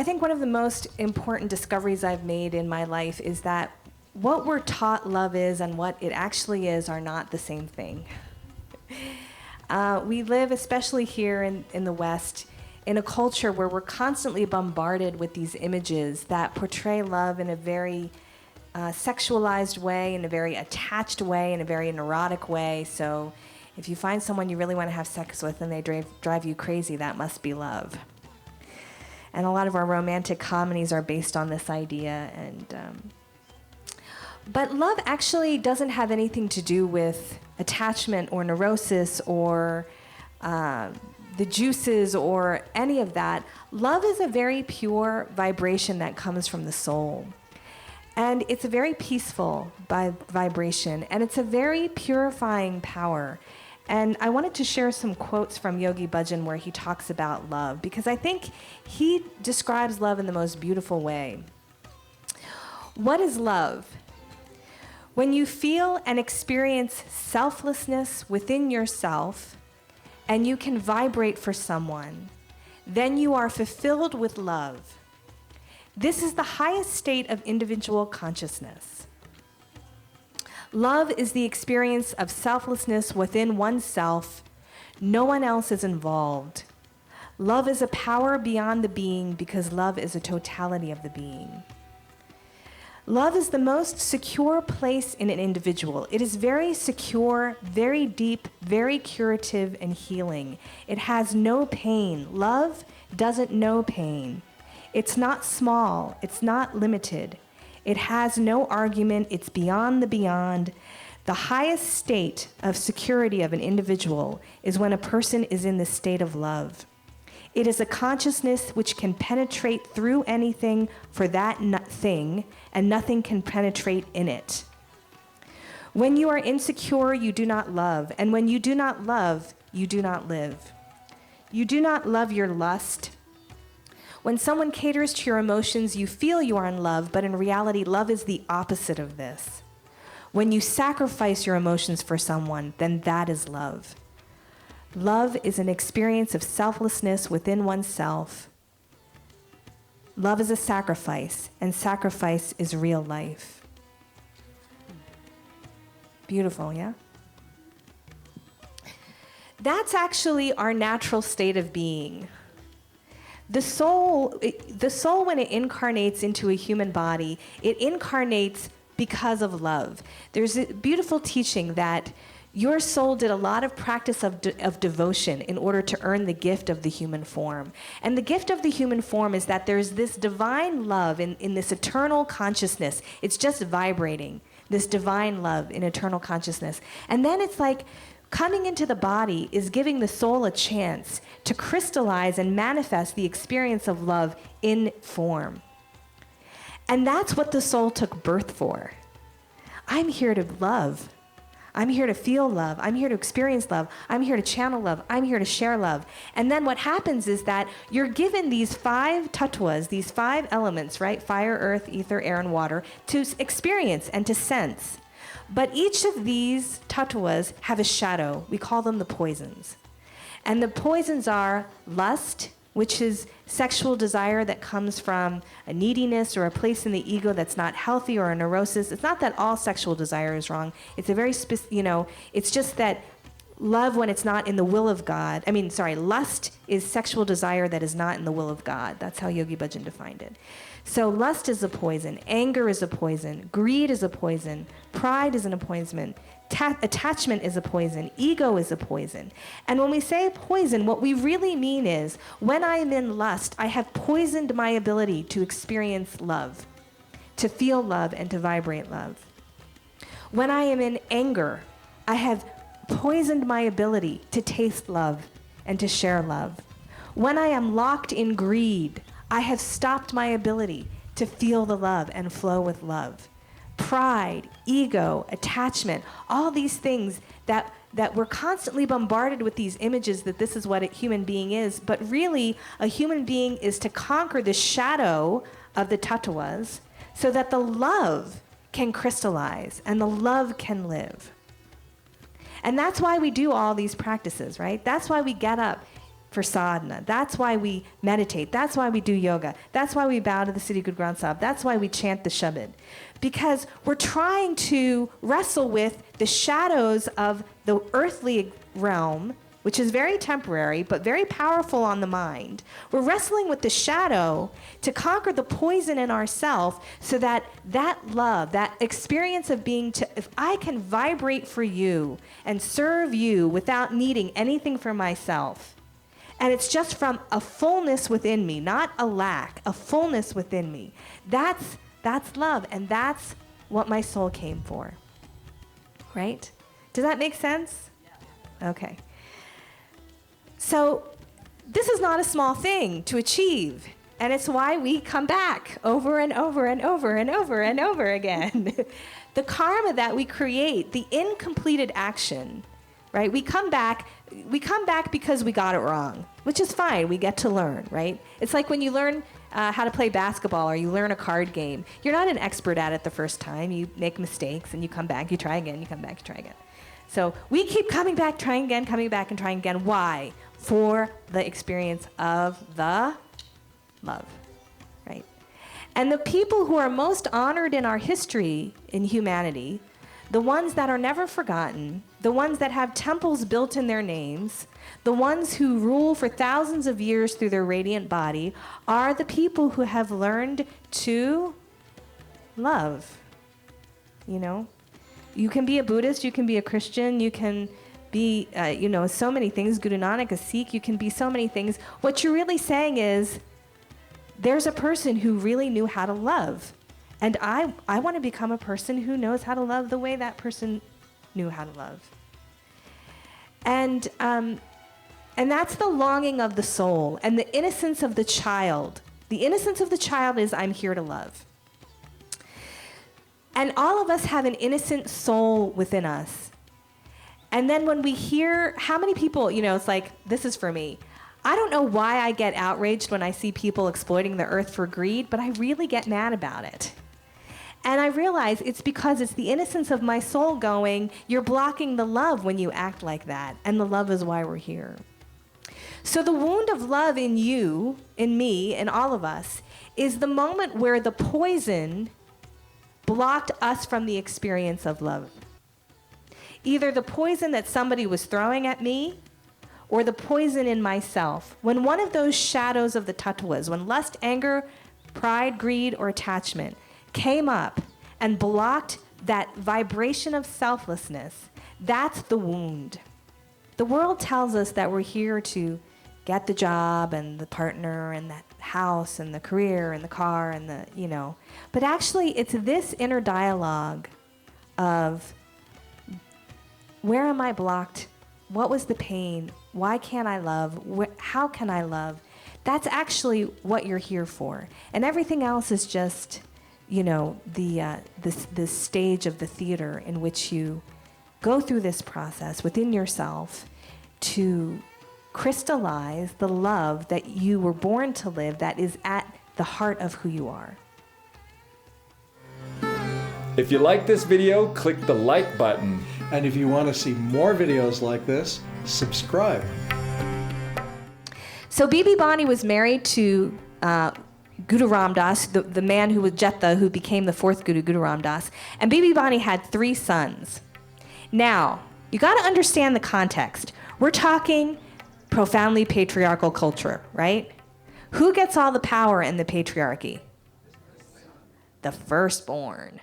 I think one of the most important discoveries I've made in my life is that what we're taught love is and what it actually is are not the same thing. We live, especially here in the West, in a culture where we're constantly bombarded with these images that portray love in a very sexualized way, in a very attached way, in a very neurotic way. So if you find someone you really want to have sex with and they drive you crazy, that must be love. And a lot of our romantic comedies are based on this idea. But love actually doesn't have anything to do with attachment or neurosis or the juices or any of that. Love is a very pure vibration that comes from the soul. And it's a very peaceful vibration, and it's a very purifying power. And I wanted to share some quotes from Yogi Bhajan where he talks about love, because I think he describes love in the most beautiful way. What is love? When you feel and experience selflessness within yourself, and you can vibrate for someone, then you are fulfilled with love. This is the highest state of individual consciousness. Love is the experience of selflessness within oneself. No one else is involved. Love is a power beyond the being because love is a totality of the being. Love is the most secure place in an individual. It is very secure, very deep, very curative and healing. It has no pain. Love doesn't know pain. It's not small. It's not limited. It has no argument. It's beyond the beyond. The highest state of security of an individual is when a person is in the state of love. It is a consciousness which can penetrate through anything for that thing, and nothing can penetrate in it. When you are insecure, you do not love. And when you do not love, you do not live. You do not love your lust. When someone caters to your emotions, you feel you are in love, but in reality, love is the opposite of this. When you sacrifice your emotions for someone, then that is love. Love is an experience of selflessness within oneself. Love is a sacrifice, and sacrifice is real life. Beautiful, yeah? That's actually our natural state of being. The soul, when it incarnates into a human body, it incarnates because of love. There's a beautiful teaching that your soul did a lot of practice of devotion in order to earn the gift of the human form. And the gift of the human form is that there's this divine love in this eternal consciousness. It's just vibrating, this divine love in eternal consciousness. And then it's like coming into the body is giving the soul a chance to crystallize and manifest the experience of love in form. And that's what the soul took birth for. I'm here to love. I'm here to feel love. I'm here to experience love. I'm here to channel love. I'm here to share love. And then what happens is that you're given these 5 tattvas, these 5 elements, right? Fire, earth, ether, air, and water, to experience and to sense. But each of these tattvas have a shadow. We call them the poisons. And the poisons are lust, which is sexual desire that comes from a neediness or a place in the ego that's not healthy, or a neurosis. It's not that all sexual desire is wrong. It's a very it's just that love when it's not in the will of God. Lust is sexual desire that is not in the will of God. That's how Yogi Bhajan defined it. So lust is a poison, anger is a poison, greed is a poison, pride is an poison, attachment is a poison, ego is a poison. And when we say poison, what we really mean is when I am in lust, I have poisoned my ability to experience love, to feel love and to vibrate love. When I am in anger, I have poisoned my ability to taste love and to share love. When I am locked in greed, I have stopped my ability to feel the love and flow with love. Pride, ego, attachment, all these things that we're constantly bombarded with these images that this is what a human being is, but really a human being is to conquer the shadow of the tattvas so that the love can crystallize and the love can live. And that's why we do all these practices, right? That's why we get up for sadhana. That's why we meditate. That's why we do yoga. That's why we bow to the Siri Guru Granth Sahib. That's why we chant the Shabad. Because we're trying to wrestle with the shadows of the earthly realm, which is very temporary, but very powerful on the mind. We're wrestling with the shadow to conquer the poison in ourselves so that that love, that experience of being, if I can vibrate for you and serve you without needing anything for myself, and it's just from a fullness within me, not a lack, a fullness within me. That's love, and that's what my soul came for. Right? Does that make sense? Yeah. Okay. So this is not a small thing to achieve, and it's why we come back over and over and over and over and over again. The karma that we create, the incompleted action, right? We come back because we got it wrong, which is fine. We get to learn, right? It's like when you learn how to play basketball or you learn a card game. You're not an expert at it the first time. You make mistakes and you come back, you try again, you come back, you try again. So we keep coming back, trying again, coming back and trying again. Why? For the experience of the love, right? And the people who are most honored in our history in humanity, the ones that are never forgotten, the ones that have temples built in their names, the ones who rule for thousands of years through their radiant body, are the people who have learned to love. You know? You can be a Buddhist, you can be a Christian, you can be, so many things. Guru Nanak, a Sikh, you can be so many things. What you're really saying is, there's a person who really knew how to love. And I want to become a person who knows how to love the way that person knew how to love. And that's the longing of the soul and the innocence of the child. The innocence of the child is, I'm here to love. And all of us have an innocent soul within us. And then when we hear, how many people, it's like, this is for me. I don't know why I get outraged when I see people exploiting the earth for greed, but I really get mad about it. And I realize it's because it's the innocence of my soul going, you're blocking the love when you act like that. And the love is why we're here. So the wound of love in you, in me, in all of us, is the moment where the poison blocked us from the experience of love. Either the poison that somebody was throwing at me, or the poison in myself. When one of those shadows of the tattvas, when lust, anger, pride, greed, or attachment came up and blocked that vibration of selflessness, that's the wound. The world tells us that we're here to get the job and the partner and that house and the career and the car and but actually it's this inner dialogue of, where am I blocked? What was the pain? Why can't I love? How can I love? That's actually what you're here for. And everything else is just, this stage of the theater in which you go through this process within yourself to crystallize the love that you were born to live, that is at the heart of who you are. If you like this video, click the like button. And if you want to see more videos like this, subscribe. So Bibi Bani was married to Guru Ram Das, the man who was Jetta, who became the fourth Guru, Guru Ram Das. And Bibi Bani had 3 sons. Now, you got to understand the context. We're talking profoundly patriarchal culture, right? Who gets all the power in the patriarchy? The firstborn.